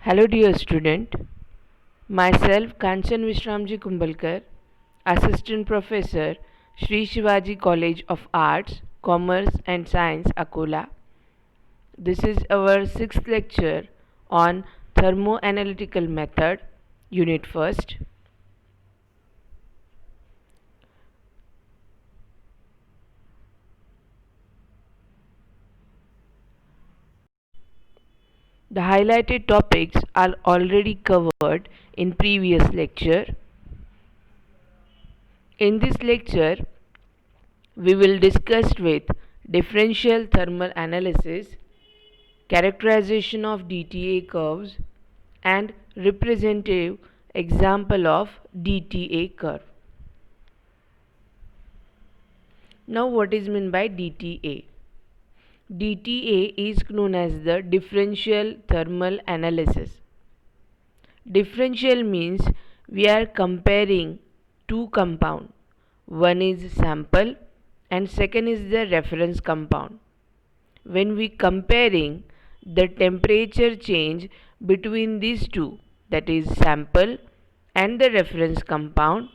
Hello dear student, myself Kanchan Vishramji Kumbalkar, Assistant Professor, Sri Shivaji College of Arts, Commerce and Science, Akola. This is our 6th lecture on Thermoanalytical Method, Unit 1st. The highlighted topics are already covered in previous lecture. In this lecture, we will discuss with differential thermal analysis, characterization of DTA curves, and representative example of DTA curve. Now, what is meant by DTA? DTA is known as the differential thermal analysis. Differential means we are comparing two compounds. One is sample and second is the reference compound. When we comparing the temperature change between these two, that is sample and the reference compound,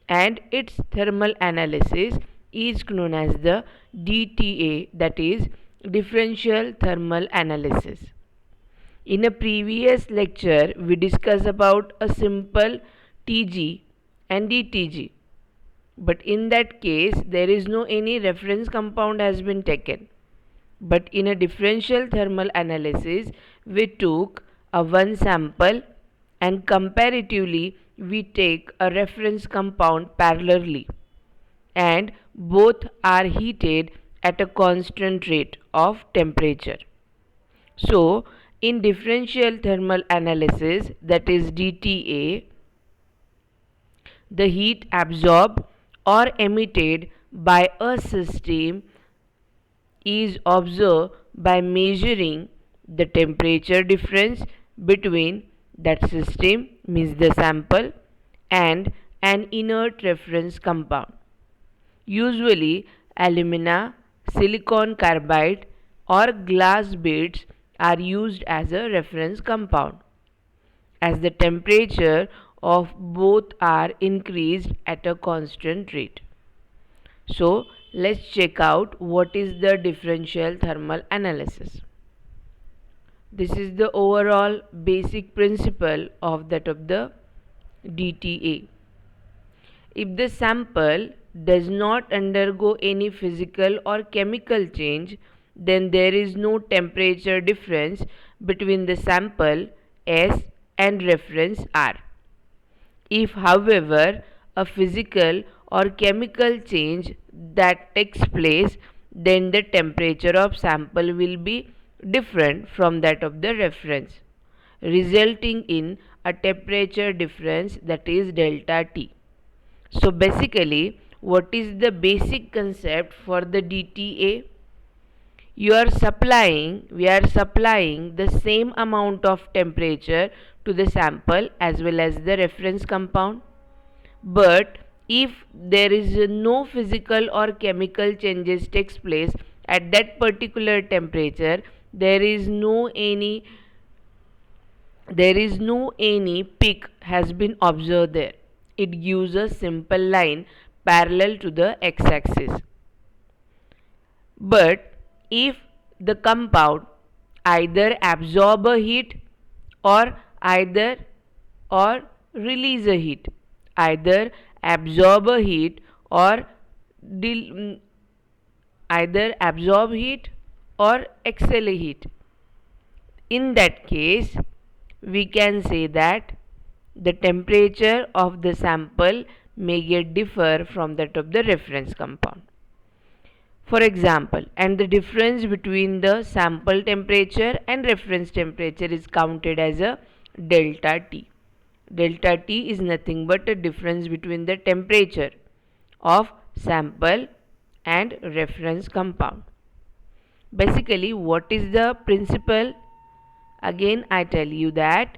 and its thermal analysis is known as the DTA, that is differential thermal analysis. In a previous lecture, we discussed about a simple TG and DTG. But in that case, there is no any reference compound has been taken. But in a differential thermal analysis, we took a one sample and comparatively we take a reference compound parallelly, and both are heated at a constant rate of temperature. So, in differential thermal analysis, that is DTA, the heat absorbed or emitted by a system is observed by measuring the temperature difference between that system, means the sample, and an inert reference compound. Usually alumina, silicon carbide or glass beads are used as a reference compound, as the temperature of both are increased at a constant rate. So let's check out what is the differential thermal analysis. This is the overall basic principle of the DTA. If the sample does not undergo any physical or chemical change, then there is no temperature difference between the sample S and reference R. If, however, a physical or chemical change that takes place, then the temperature of sample will be different from that of the reference, resulting in a temperature difference, that is delta T. So basically, what is the basic concept for the DTA? We are supplying the same amount of temperature to the sample as well as the reference compound. But if there is no physical or chemical changes takes place at that particular temperature, there is no any peak has been observed there. It gives a simple line parallel to the x-axis. But if the compound either absorb a heat or release a heat, either absorb a heat or either absorb heat or exhale heat, in that case we can say that the temperature of the sample may get differ from that of the reference compound. For example, and the difference between the sample temperature and reference temperature is counted as a delta T. Delta T is nothing but a difference between the temperature of sample and reference compound. Basically, what is the principle? Again, I tell you that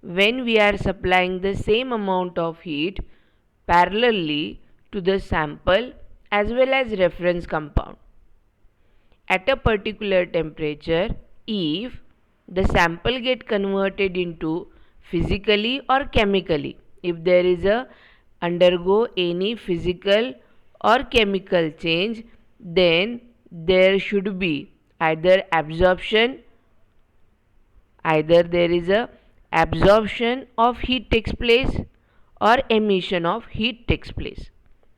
when we are supplying the same amount of heat parallelly to the sample as well as reference compound at a particular temperature, if the sample get converted into physically or chemically. If there is a undergo any physical or chemical change, then there should be either there is a absorption of heat takes place or emission of heat takes place.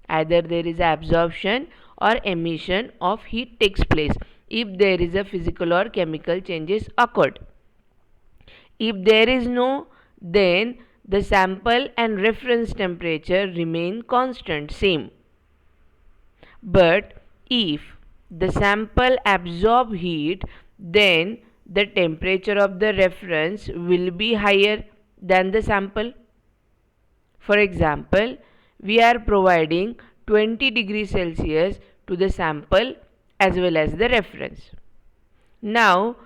Either there is absorption or emission of heat takes place if there is a physical or chemical changes occurred. If there is no, then the sample and reference temperature remain constant, same. But if the sample absorb heat, then the temperature of the reference will be higher than the sample. For example, we are providing 20 degrees Celsius to the sample as well as the reference. Now,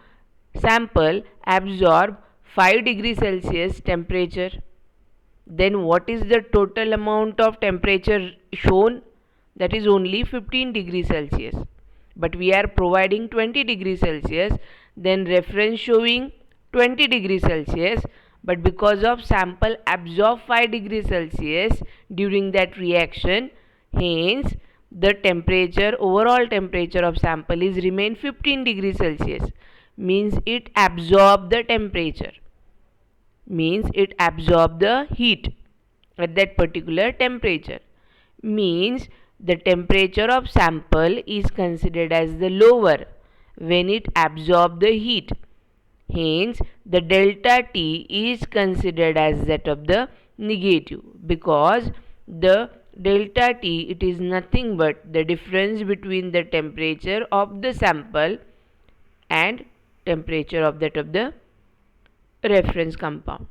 sample absorb 5 degrees Celsius temperature. Then what is the total amount of temperature shown? That is only 15 degrees Celsius. But we are providing 20 degrees Celsius, then reference showing 20 degrees Celsius, but because of sample absorb 5 degrees Celsius during that reaction, hence the overall temperature of sample is remain 15 degrees Celsius, means it absorb the temperature, means it absorb the heat at that particular temperature, means the temperature of sample is considered as the lower when it absorb the heat. Hence, the delta T is considered as that of the negative, because the delta T, it is nothing but the difference between the temperature of the sample and temperature of that of the reference compound.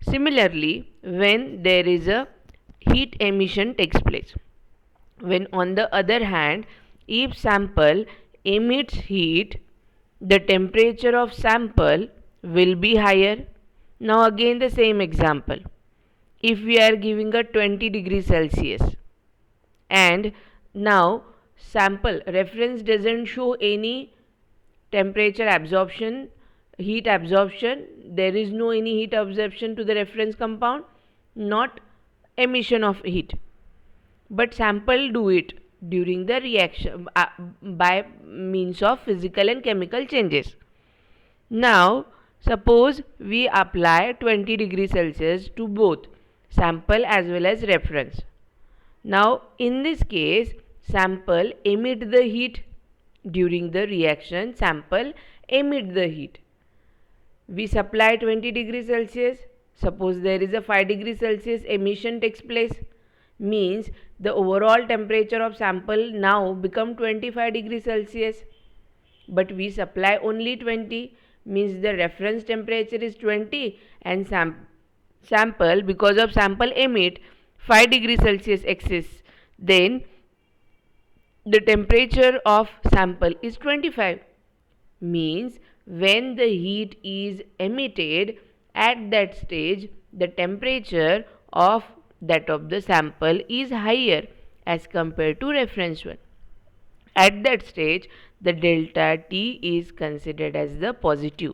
Similarly, when there is a heat emission takes place, when on the other hand, if sample emits heat, the temperature of sample will be higher. Now again the same example. If we are giving a 20 degrees Celsius and now sample reference doesn't show any temperature absorption, heat absorption, there is no any heat absorption to the reference compound, not emission of heat, but sample do it during the reaction by means of physical and chemical changes. Now suppose we apply 20 degrees Celsius to both sample as well as reference. Now in this case, sample emit the heat during the reaction, sample emit the heat. We supply 20 degrees Celsius, suppose there is a 5 degrees Celsius emission takes place, means the overall temperature of sample now become 25 degrees Celsius, but we supply only 20, means the reference temperature is 20 and sample, because of sample emit 5 degrees Celsius excess, then the temperature of sample is 25, means when the heat is emitted, at that stage the temperature of that of the sample is higher as compared to reference one. At that stage the delta T is considered as the positive.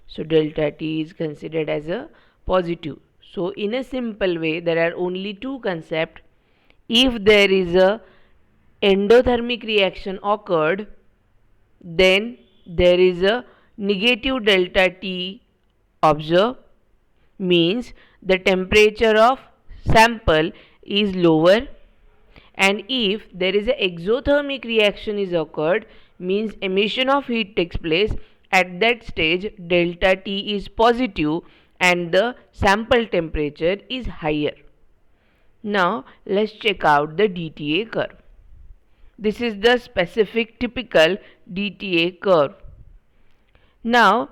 So delta T is considered as a positive. So in a simple way, there are only two concepts. If there is a endothermic reaction occurred, then there is a negative delta T observed, means the temperature of sample is lower, and if there is a exothermic reaction is occurred, means emission of heat takes place, at that stage delta T is positive and the sample temperature is higher. Now let's check out the DTA curve. This is the specific typical DTA curve. Now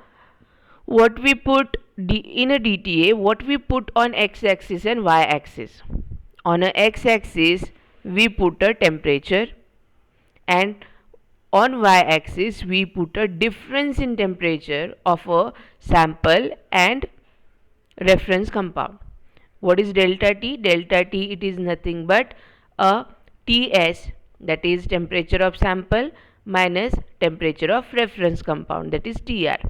what we put in a DTA, what we put on x-axis and y-axis. On a x-axis we put a temperature, and on y-axis we put a difference in temperature of a sample and reference compound. What is delta T? Delta T, it is nothing but a TS, that is temperature of sample, minus temperature of reference compound, that is TR.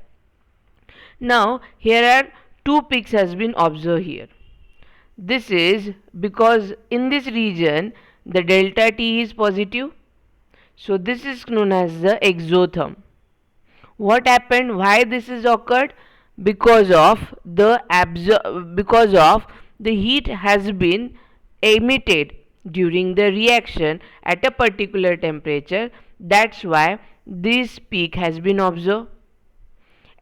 Now here are two peaks has been observed here. This is because in this region the delta T is positive. So this is known as the exotherm. What happened? Why this is occurred? Because of the heat has been emitted during the reaction at a particular temperature. That's why this peak has been observed.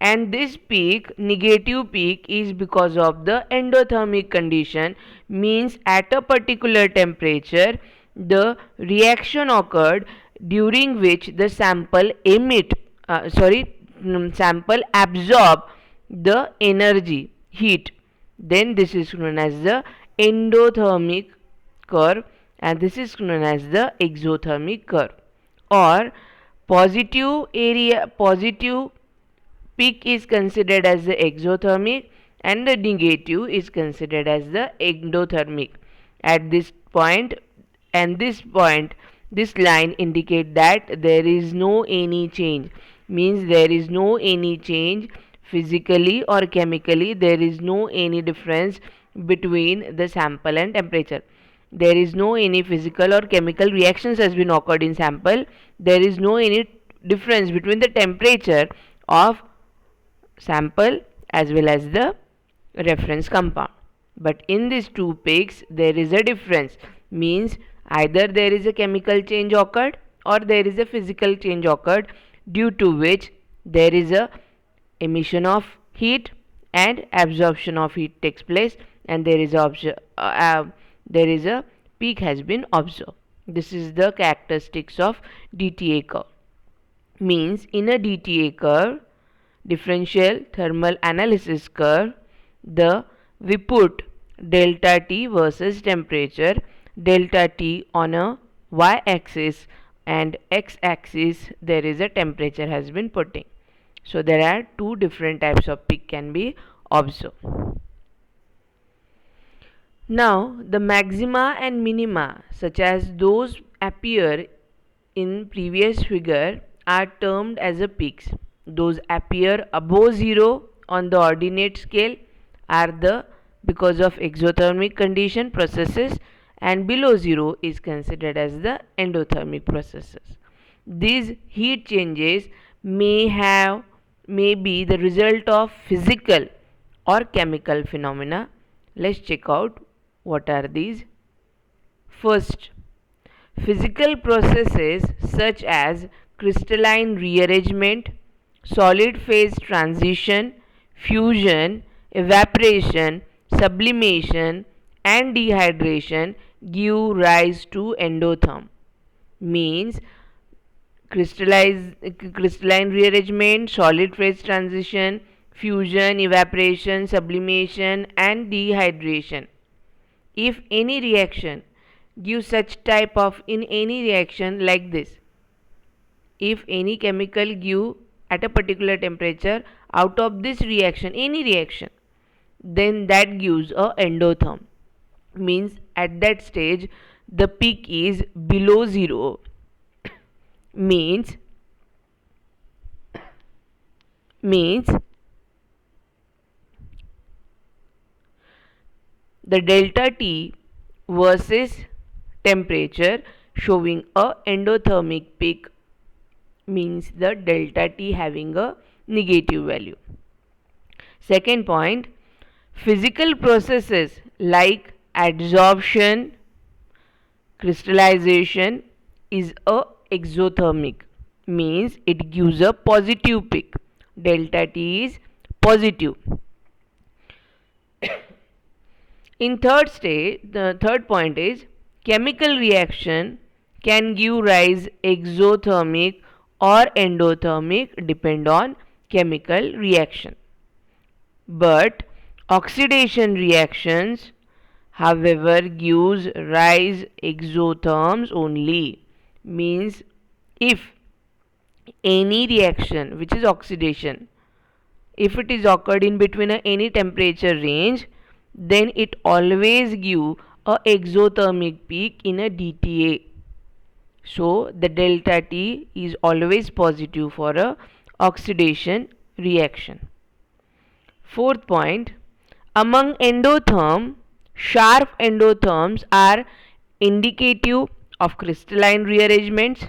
And this peak, negative peak, is because of the endothermic condition, means at a particular temperature the reaction occurred during which the sample absorb the energy heat. Then this is known as the endothermic curve, and this is known as the exothermic curve. Or positive peak is considered as the exothermic and the negative is considered as the endothermic. At this point and this line indicate that there is no any change, means there is no any change physically or chemically, there is no any difference between the sample and temperature. There is no any physical or chemical reactions has been occurred in sample. There is no any difference between the temperature of sample as well as the reference compound. But in these two peaks there is a difference, means either there is a chemical change occurred or there is a physical change occurred, due to which there is a emission of heat and absorption of heat takes place, and there is a peak has been observed. This is the characteristics of DTA curve. Means in a DTA curve, differential thermal analysis curve, we put delta T versus temperature, delta T on a y-axis and x-axis there is a temperature has been putting. So there are two different types of peak can be observed. Now the maxima and minima such as those appear in previous figure are termed as a peaks. Those appear above 0 on the ordinate scale are the because of exothermic condition processes, and below 0 is considered as the endothermic processes. These heat changes may be the result of physical or chemical phenomena. Let's check out what are these. First, physical processes such as crystalline rearrangement, solid phase transition, fusion, evaporation, sublimation and dehydration give rise to endotherm. Means crystalline rearrangement, solid phase transition, fusion, evaporation, sublimation and dehydration. If any reaction gives such type of in any reaction like this, if any chemical give at a particular temperature out of this reaction, any reaction, then that gives a endotherm. Means at that stage the peak is below 0. means the delta T versus temperature showing a endothermic peak, means the delta T having a negative value. Second point, physical processes like adsorption, crystallization is a exothermic, means it gives a positive peak. Delta T is positive. In the third point is chemical reaction can give rise exothermic or endothermic depend on chemical reaction. But oxidation reactions however gives rise exotherms only. Means if any reaction which is oxidation, if it is occurred in between any temperature range, then it always give a exothermic peak in a DTA. So the delta T is always positive for a oxidation reaction. Fourth point, among endotherm, sharp endotherms are indicative of crystalline rearrangements,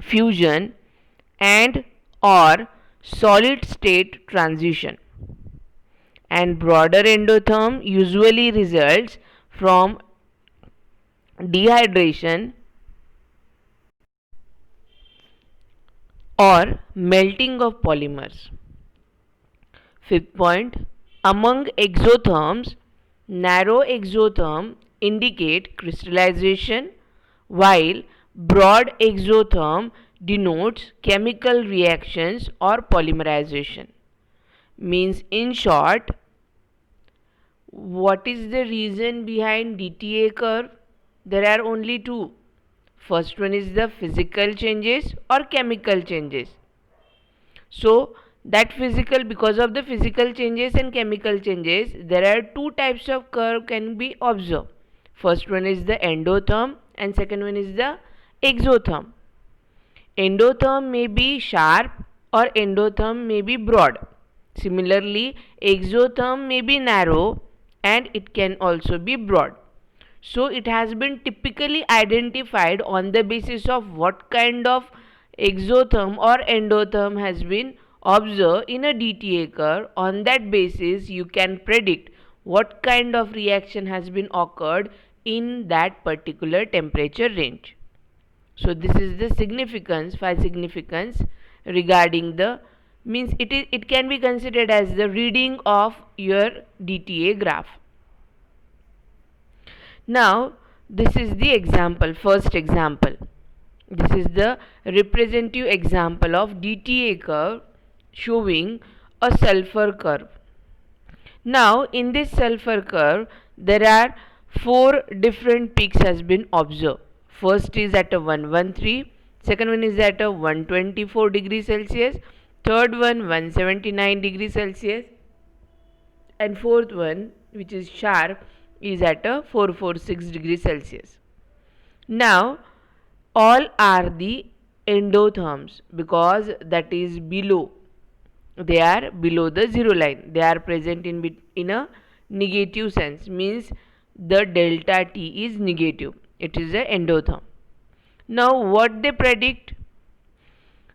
fusion, and or solid state transition, and broader endotherm usually results from dehydration or melting of polymers. Fifth point, among exotherms, narrow exotherm indicate crystallization while broad exotherm denotes chemical reactions or polymerization. Means in short, what is the reason behind DTA curve? There are only two. First one is the physical changes or chemical changes. So that physical, because of the physical changes and chemical changes, there are two types of curve can be observed. First one is the endotherm and second one is the exotherm. Endotherm may be sharp or endotherm may be broad. Similarly, exotherm may be narrow and it can also be broad. So it has been typically identified on the basis of what kind of exotherm or endotherm has been observed in a DTA curve. On that basis, you can predict what kind of reaction has been occurred in that particular temperature range. So this is the significance, 5 significance regarding the, means it can be considered as the reading of your DTA graph. Now this is the example, first example. This is the representative example of DTA curve showing a sulfur curve. Now in this sulfur curve there are 4 different peaks has been observed. First is at a 113, second one is at a 124 degrees Celsius, third one 179 degrees Celsius, and fourth one, which is sharp, is at a 446 degrees Celsius. Now all are the endotherms because that is below, they are below the zero line, they are present in a negative sense, means the delta T is negative, it is a endotherm. Now what they predict?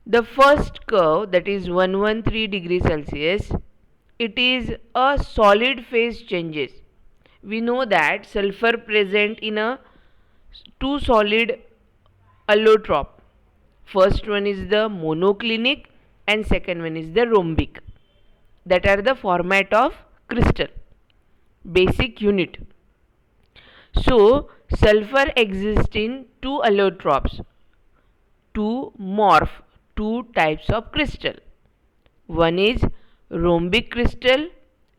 The first curve, that is 113 degrees Celsius, it is a solid phase changes. We know that sulfur present in a two solid allotrope. First one is the monoclinic and second one is the rhombic. That are the format of crystal, basic unit. So sulfur exists in two allotropes to morph two types of crystal. One is rhombic crystal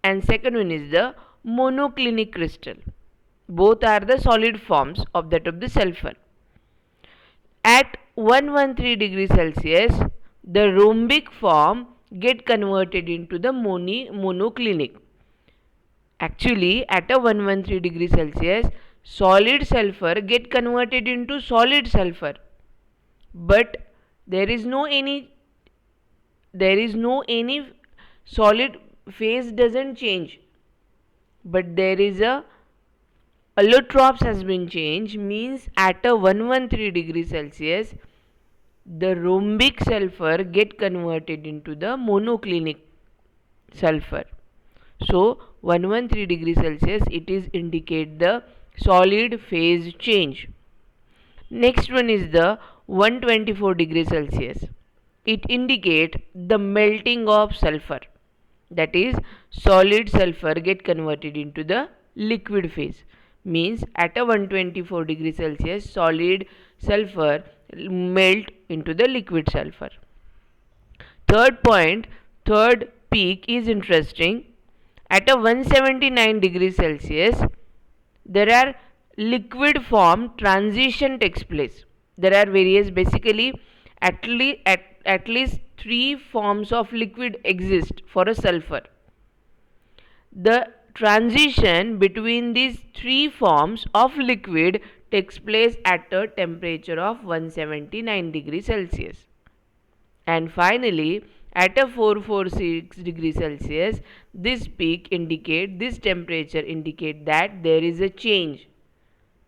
and second one is the monoclinic crystal. Both are the solid forms of that of the sulfur. At 113 degrees Celsius, the rhombic form get converted into the monoclinic. Actually, at a 113 degrees Celsius, solid sulfur get converted into solid sulfur, but there is no any solid phase doesn't change, but there is a allotropes has been changed, means at a 113 degrees Celsius the rhombic sulfur get converted into the monoclinic sulfur. So 113 degrees Celsius it is indicate the solid phase change. Next one is the 124 degrees Celsius. It indicate the melting of sulfur, that is solid sulfur get converted into the liquid phase, means at a 124 degrees Celsius solid sulfur melt into the liquid sulfur. Third point, third peak is interesting. At a 179 degrees Celsius there are liquid form transition takes place. There are various, basically at least 3 forms of liquid exist for a sulfur. The transition between these 3 forms of liquid takes place at a temperature of 179 degrees Celsius. And finally, At a 446 degrees Celsius, this temperature indicate that there is a change,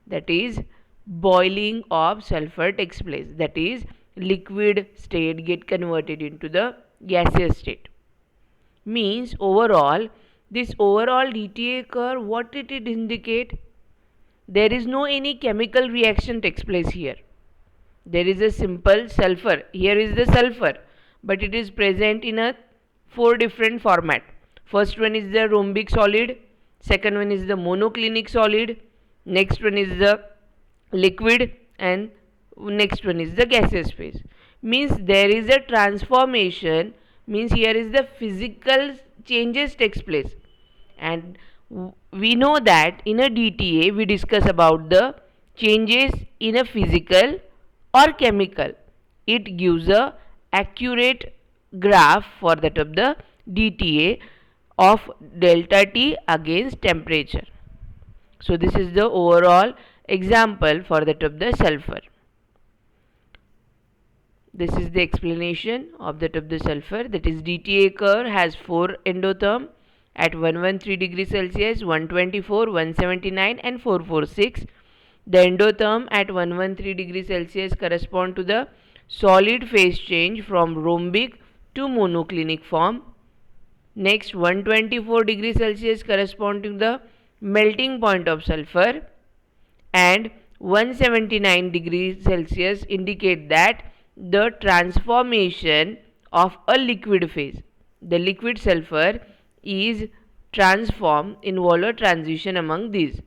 that is boiling of sulfur takes place, that is liquid state get converted into the gaseous state. Means overall, this overall DTA curve, what it indicate? There is no any chemical reaction takes place here. There is a simple sulfur. Here is the sulfur, but it is present in a 4 different format. First one is the rhombic solid, second one is the monoclinic solid, next one is the liquid, and next one is the gaseous phase. Means there is a transformation, means here is the physical changes takes place. And we know that in a DTA we discuss about the changes in a physical or chemical. It gives a accurate graph for that of the DTA of delta T against temperature. So this is the overall example for that of the sulfur. This is the explanation of that of the sulfur, that is DTA curve has 4 endotherm at 113 degrees Celsius, 124, 179 and 446. The endotherm at 113 degrees Celsius correspond to the solid phase change from rhombic to monoclinic form. Next, 124 degrees Celsius correspond to the melting point of sulfur, and 179 degrees Celsius indicate that the transformation of a liquid phase. The liquid sulfur is transformed, involve a transition among these.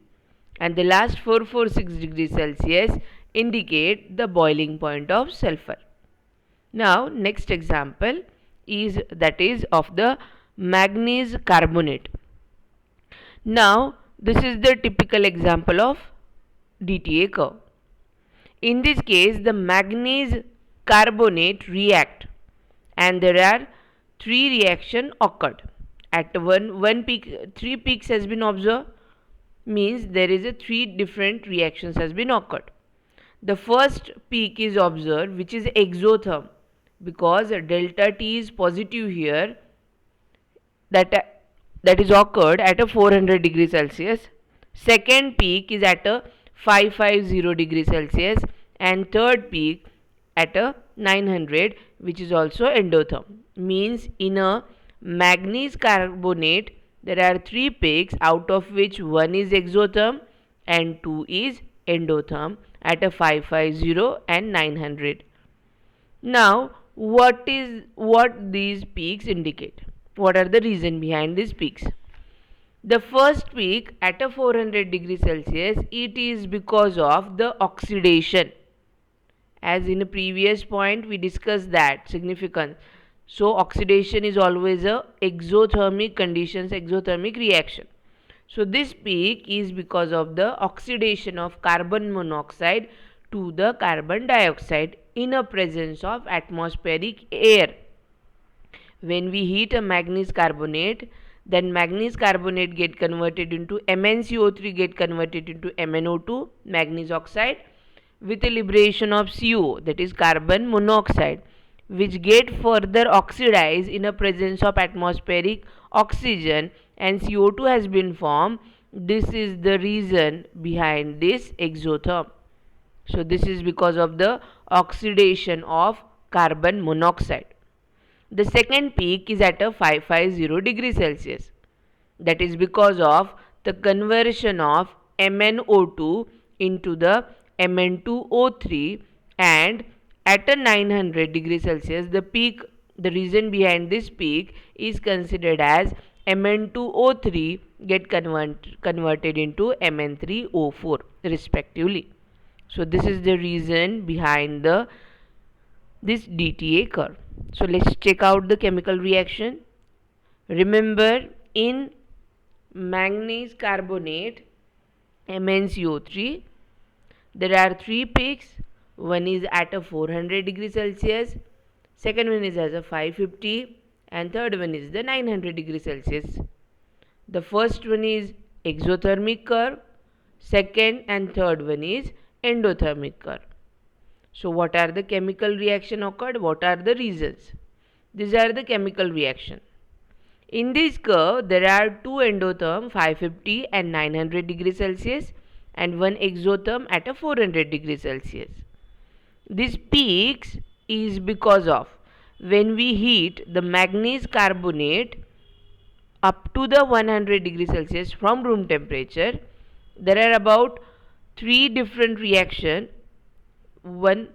And the last 446 degrees Celsius indicate the boiling point of sulfur. Now next example is that is of the manganese carbonate. Now this is the typical example of DTA curve. In this case, the manganese carbonate react, and there are 3 reaction occurred. At one peak, 3 peaks has been observed, means there is a 3 different reactions has been occurred. The first peak is observed, which is exotherm, because delta T is positive here, that is occurred at a 400 degrees Celsius. Second peak is at a 550 degrees Celsius, and third peak at a 900, which is also endotherm. Means in a manganese carbonate there are 3 peaks, out of which one is exotherm and 2 is endotherm at a 550 and 900. Now what these peaks indicate? What are the reason behind these peaks? The first peak at a 400 degrees Celsius, it is because of the oxidation. As in a previous point we discussed that significance. So oxidation is always a exothermic conditions, exothermic reaction. So this peak is because of the oxidation of carbon monoxide to the carbon dioxide in a presence of atmospheric air. When we heat a manganese carbonate, then manganese carbonate get converted into MnCO3 get converted into MnO2, manganese oxide, with a liberation of CO, that is carbon monoxide, which get further oxidized in a presence of atmospheric oxygen, and CO2 has been formed. This is the reason behind this exotherm. So this is because of the oxidation of carbon monoxide. The second peak is at a 550 degrees Celsius. That is because of the conversion of MnO2 into the Mn2O3, and at a 900 degrees Celsius the peak, the reason behind this peak is considered as Mn2O3 get converted into Mn3O4 respectively. So this is the reason behind this DTA curve. So let's check out the chemical reaction. Remember, in manganese carbonate MnCO3 there are 3 peaks. One is at a 400 degrees Celsius, second one is as a 550, and third one is the 900 degrees Celsius. The first one is exothermic curve, second and third one is endothermic curve. So what are the chemical reaction occurred? What are the reasons? These are the chemical reaction. In this curve, there are two endotherm 550 and 900 degrees Celsius and one exotherm at a 400 degrees Celsius. This peaks is because of when we heat the manganese carbonate up to the 100 degrees Celsius from room temperature, there are about three different reaction. One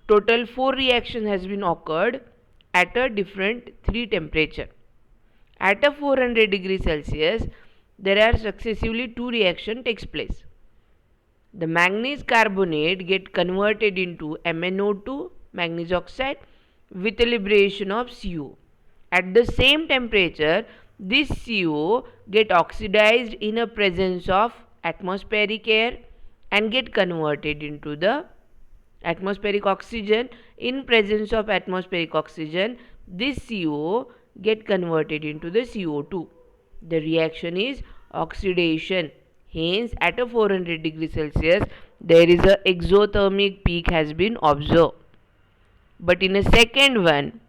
total four reaction has been occurred at a different three temperature. At a 400 degrees Celsius, there are successively two reaction takes place. The manganese carbonate get converted into MnO2 manganese oxide with a liberation of CO. At the same temperature, this CO get oxidized in a presence of atmospheric air and get converted into the atmospheric oxygen. In presence of atmospheric oxygen, this CO get converted into the CO2. The reaction is oxidation. Hence, at a 400 degrees Celsius, there is a exothermic peak has been observed. But in a second one,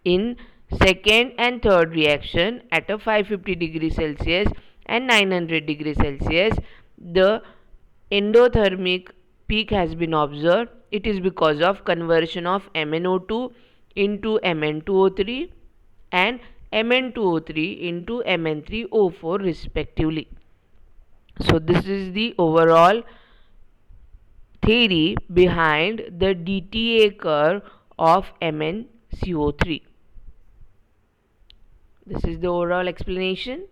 in second and third reaction at a 550 degrees Celsius and 900 degrees Celsius, the endothermic peak has been observed. It is because of conversion of MnO2 into Mn2O3 and Mn2O3 into Mn3O4 respectively. So this is the overall theory behind the DTA curve of MnCO3. This is the overall explanation.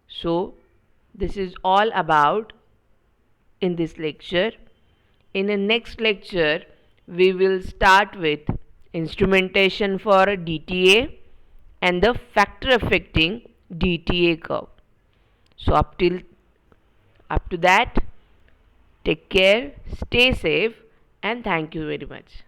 So this is all about in this lecture. In the next lecture, we will start with instrumentation for DTA and the factor affecting DTA curve. So up to that, take care, stay safe, and thank you very much.